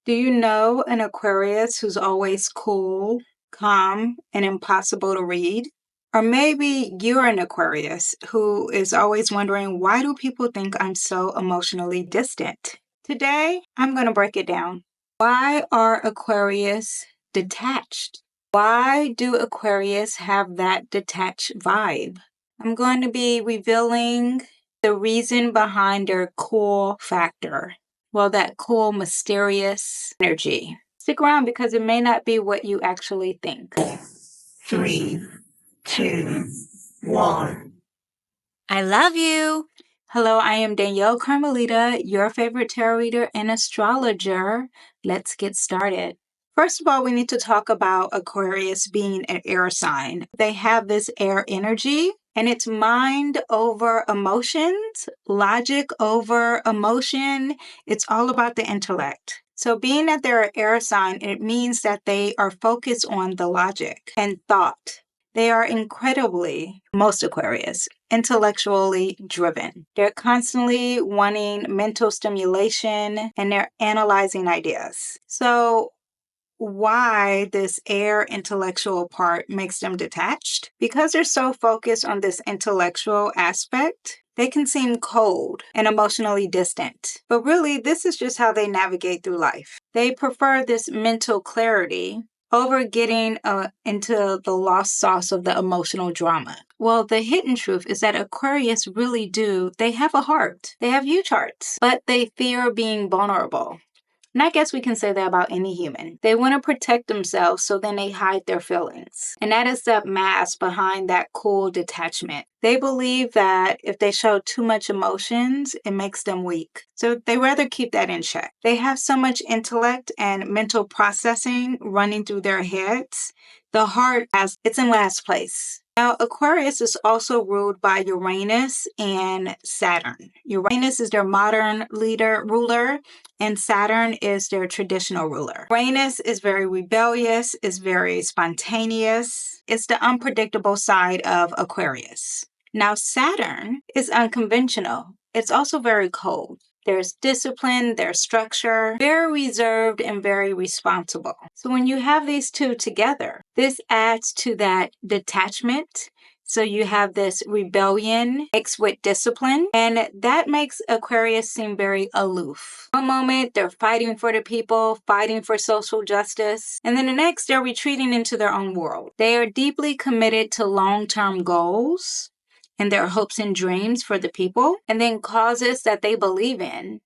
Do you know an Aquarius who's always cool, calm, and impossible to read? Or maybe you're an Aquarius who is always wondering, why do people think I'm so emotionally distant? Today, I'm going to break it down. Why are Aquarius detached? Why do Aquarius have that detached vibe? I'm going to be revealing the reason behind their cool factor. Well, that cool, mysterious energy. Stick around because it may not be what you actually think. 3, 2, 1. I love you. Hello, I am Danyell Carmelita, your favorite tarot reader and astrologer. Let's get started. First of all, we need to talk about Aquarius being an air sign. They have this air energy, and it's mind over emotions, logic over emotion. It's all about the intellect. So being that they're an air sign, it means that they are focused on the logic and thought. They are incredibly, most Aquarius, intellectually driven. They're constantly wanting mental stimulation and they're analyzing ideas. So why this air intellectual part makes them detached? Because they're so focused on this intellectual aspect, they can seem cold and emotionally distant. But really, this is just how they navigate through life. They prefer this mental clarity over getting into the lost sauce of the emotional drama. Well, the hidden truth is that Aquarius really do, they have a heart. They have huge hearts, but they fear being vulnerable. And I guess we can say that about any human. They want to protect themselves, so then they hide their feelings. And that is the mask behind that cool detachment. They believe that if they show too much emotions, it makes them weak. So they rather keep that in check. They have so much intellect and mental processing running through their heads. The heart, it's in last place. Now, Aquarius is also ruled by Uranus and Saturn. Uranus is their modern ruler, and Saturn is their traditional ruler. Uranus is very rebellious, is very spontaneous. It's the unpredictable side of Aquarius. Now, Saturn is unconventional. It's also very cold. There's discipline, there's structure, very reserved and very responsible. So when you have these two together, this adds to that detachment. So you have this rebellion mixed with discipline, and that makes Aquarius seem very aloof. One moment, they're fighting for the people, fighting for social justice, and then the next, they're retreating into their own world. They are deeply committed to long-term goals and their hopes and dreams for the people, and then causes that they believe in.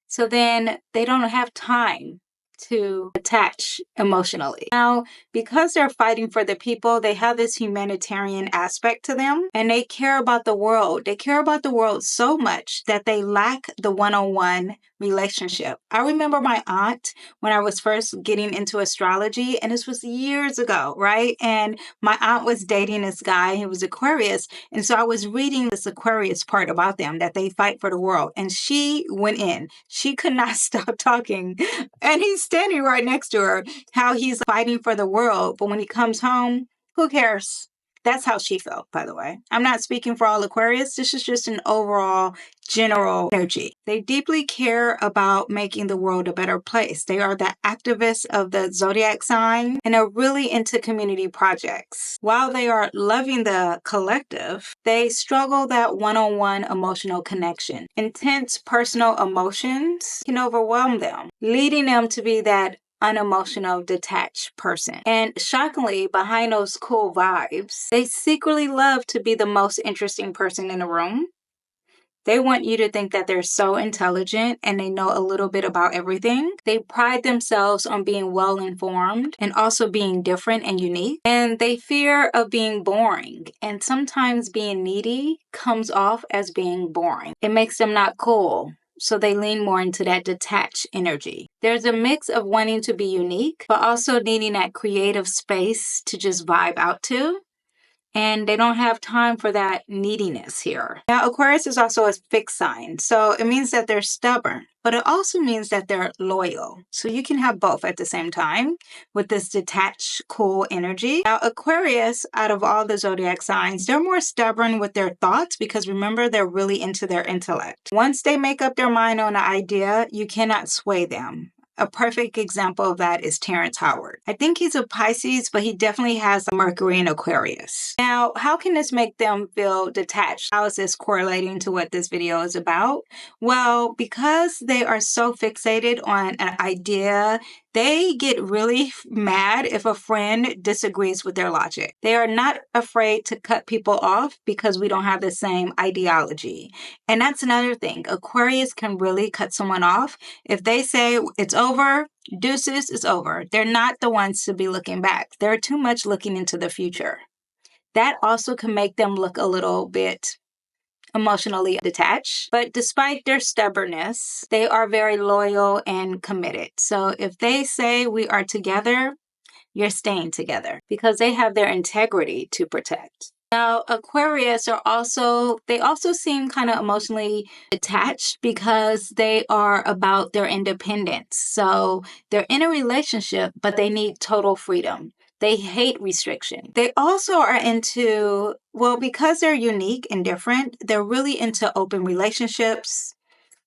So then they don't have time to attach emotionally. Now, because they're fighting for the people, they have this humanitarian aspect to them, and they care about the world. They care about the world so much that they lack the one-on-one relationship. I remember my aunt when I was first getting into astrology, and this was years ago, right? And my aunt was dating this guy who was Aquarius, and so I was reading this Aquarius part about them, that they fight for the world, and she went in. She could not stop talking, and he's standing right next to her, how he's fighting for the world, but when he comes home, who cares? That's how she felt, by the way. I'm not speaking for all Aquarius. This is just an overall general energy. They deeply care about making the world a better place. They are the activists of the Zodiac sign and are really into community projects. While they are loving the collective, they struggle that one-on-one emotional connection. Intense personal emotions can overwhelm them, leading them to be that unemotional, detached person. And shockingly, behind those cool vibes, they secretly love to be the most interesting person in the room. They want you to think that they're so intelligent and they know a little bit about everything. They pride themselves on being well-informed and also being different and unique. And they fear of being boring. And sometimes being needy comes off as being boring. It makes them not cool. So they lean more into that detached energy. There's a mix of wanting to be unique, but also needing that creative space to just vibe out to. And they don't have time for that neediness here. Now, Aquarius is also a fixed sign, so it means that they're stubborn, but it also means that they're loyal. So you can have both at the same time with this detached, cool energy. Now, Aquarius, out of all the zodiac signs, they're more stubborn with their thoughts because remember, they're really into their intellect. Once they make up their mind on an idea, you cannot sway them. A perfect example of that is Terrence Howard. I think he's a Pisces, but he definitely has Mercury in Aquarius. Now, how can this make them feel detached? How is this correlating to what this video is about? Well, because they are so fixated on an idea, they get really mad if a friend disagrees with their logic. They are not afraid to cut people off because we don't have the same ideology. And that's another thing. Aquarius can really cut someone off. If they say it's over, deuces, it's over. They're not the ones to be looking back. They're too much looking into the future. That also can make them look a little bit emotionally detached, but despite their stubbornness, they are very loyal and committed. So if they say we are together, you're staying together because they have their integrity to protect. Now, Aquarius they also seem kind of emotionally detached because they are about their independence. So they're in a relationship, but they need total freedom. They hate restriction. They also are into, well, because they're unique and different, they're really into open relationships,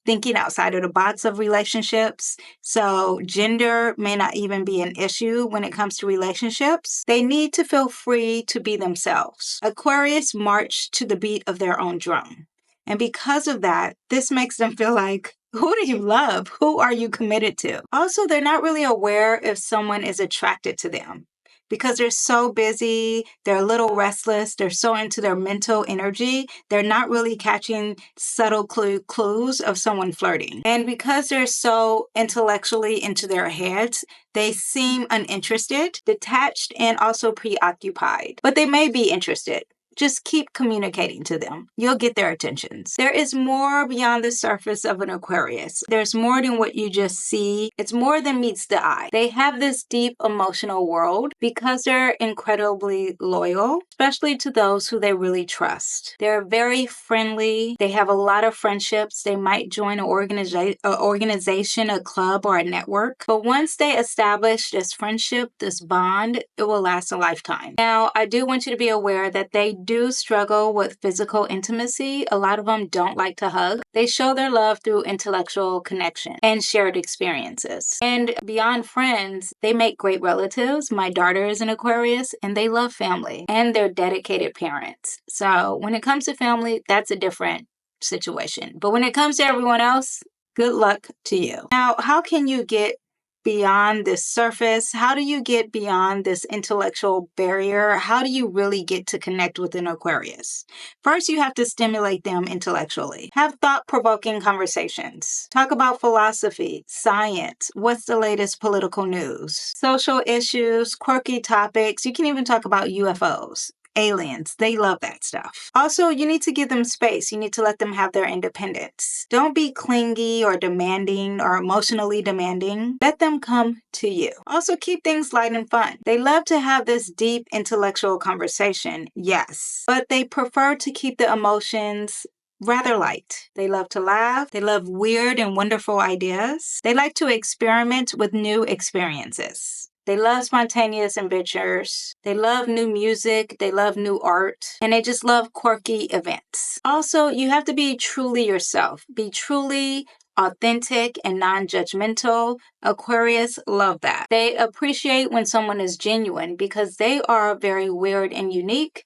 thinking outside of the box of relationships. So gender may not even be an issue when it comes to relationships. They need to feel free to be themselves. Aquarius march to the beat of their own drum. And because of that, this makes them feel like, who do you love? Who are you committed to? Also, they're not really aware if someone is attracted to them. Because they're so busy, they're a little restless, they're so into their mental energy, they're not really catching subtle clues of someone flirting. And because they're so intellectually into their heads, they seem uninterested, detached, and also preoccupied. But they may be interested. Just keep communicating to them. You'll get their attentions. There is more beyond the surface of an Aquarius. There's more than what you just see. It's more than meets the eye. They have this deep emotional world because they're incredibly loyal, especially to those who they really trust. They're very friendly. They have a lot of friendships. They might join an organization, a club, or a network. But once they establish this friendship, this bond, it will last a lifetime. Now, I do want you to be aware that they do struggle with physical intimacy. A lot of them don't like to hug. They show their love through intellectual connection and shared experiences. And beyond friends, they make great relatives. My daughter is an Aquarius and they love family and they're dedicated parents. So when it comes to family, that's a different situation. But when it comes to everyone else, good luck to you. Now, how can you get beyond this surface? How do you get beyond this intellectual barrier? How do you really get to connect with an Aquarius? First, you have to stimulate them intellectually. Have thought-provoking conversations. Talk about philosophy, science, what's the latest political news, social issues, quirky topics. You can even talk about UFOs. Aliens, they love that stuff. Also, you need to give them space. You need to let them have their independence. Don't be clingy or demanding or emotionally demanding. Let them come to you. Also, keep things light and fun. They love to have this deep intellectual conversation, yes, but they prefer to keep the emotions rather light. They love to laugh. They love weird and wonderful ideas. They like to experiment with new experiences. They love spontaneous adventures. They love new music. They love new art. And they just love quirky events. Also, you have to be truly yourself. Be truly authentic and non-judgmental. Aquarius love that. They appreciate when someone is genuine because they are very weird and unique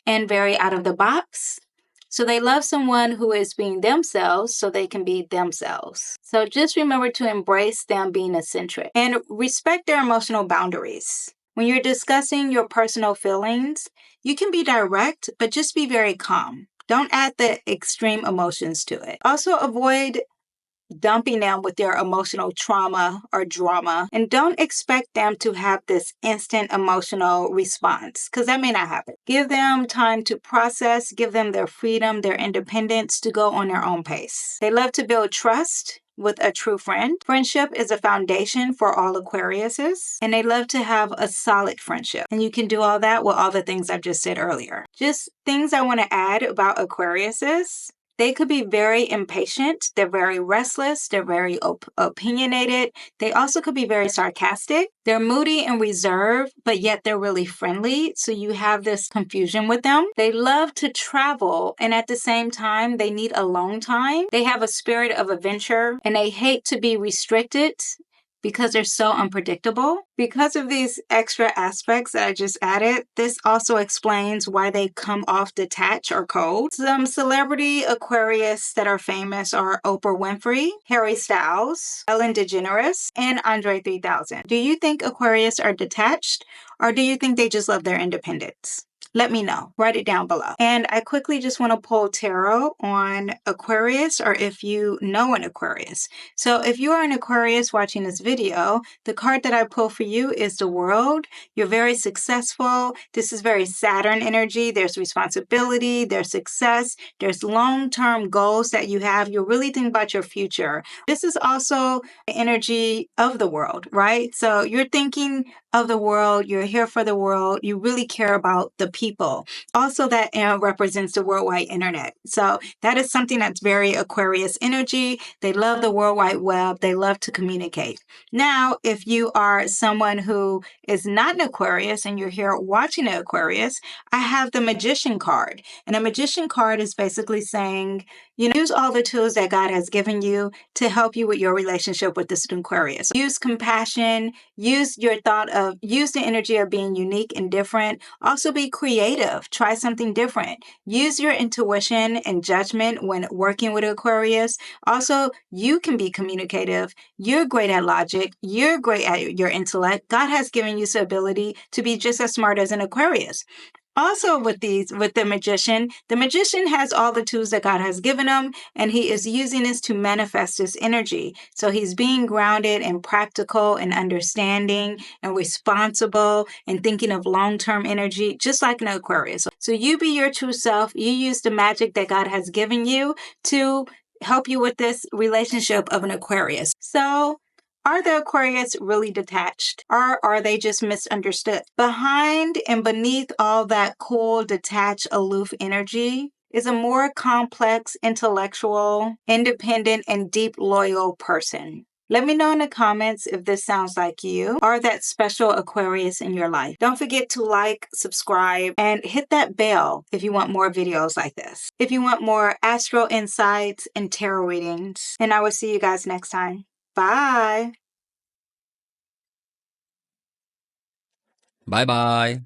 and very out of the box. So they love someone who is being themselves so they can be themselves. So just remember to embrace them being eccentric and respect their emotional boundaries. When you're discussing your personal feelings, you can be direct, but just be very calm. Don't add the extreme emotions to it. Also avoid dumping them with their emotional trauma or drama. And don't expect them to have this instant emotional response because that may not happen. Give them time to process, give them their freedom, their independence to go on their own pace. They love to build trust with a true friend. Friendship is a foundation for all Aquariuses, and they love to have a solid friendship. And you can do all that with all the things I've just said earlier. Just things I want to add about Aquariuses. They could be very impatient. They're very restless. They're very opinionated. They also could be very sarcastic. They're moody and reserved, but yet they're really friendly. So you have this confusion with them. They love to travel, and at the same time, they need alone time. They have a spirit of adventure, and they hate to be restricted. because they're so unpredictable. Because of these extra aspects that I just added, this also explains why they come off detached or cold. Some celebrity Aquarius that are famous are Oprah Winfrey, Harry Styles, Ellen DeGeneres, and Andre 3000. Do you think Aquarius are detached, or do you think they just love their independence? Let me know. Write it down below. And I quickly just want to pull tarot on Aquarius, or if you know an Aquarius. So if you are an Aquarius watching this video, the card that I pull for you is the World. You're very successful. This is very Saturn energy. There's responsibility, there's success, there's long-term goals that you have. You're really thinking about your future. This is also the energy of the world, right? So you're thinking of the world, you're here for the world, you really care about the people. Also, that represents the worldwide internet. So that is something that's very Aquarius energy. They love the World Wide Web, they love to communicate. Now, if you are someone who is not an Aquarius and you're here watching an Aquarius, I have the Magician card. And a Magician card is basically saying, use all the tools that God has given you to help you with your relationship with this Aquarius. Use compassion, use the energy of being unique and different. Also be creative, try something different. Use your intuition and judgment when working with Aquarius. Also, you can be communicative. You're great at logic. You're great at your intellect. God has given you the ability to be just as smart as an Aquarius. Also with the magician has all the tools that God has given him, and he is using this to manifest his energy. So he's being grounded and practical and understanding and responsible and thinking of long-term energy, just like an Aquarius. So you be your true self. You use the magic that God has given you to help you with this relationship of an Aquarius. So are the Aquarius really detached, or are they just misunderstood? Behind and beneath all that cool, detached, aloof energy is a more complex, intellectual, independent, and deep, loyal person. Let me know in the comments if this sounds like you or that special Aquarius in your life. Don't forget to like, subscribe, and hit that bell if you want more videos like this. If you want more astro insights and tarot readings. And I will see you guys next time. Bye. Bye-bye.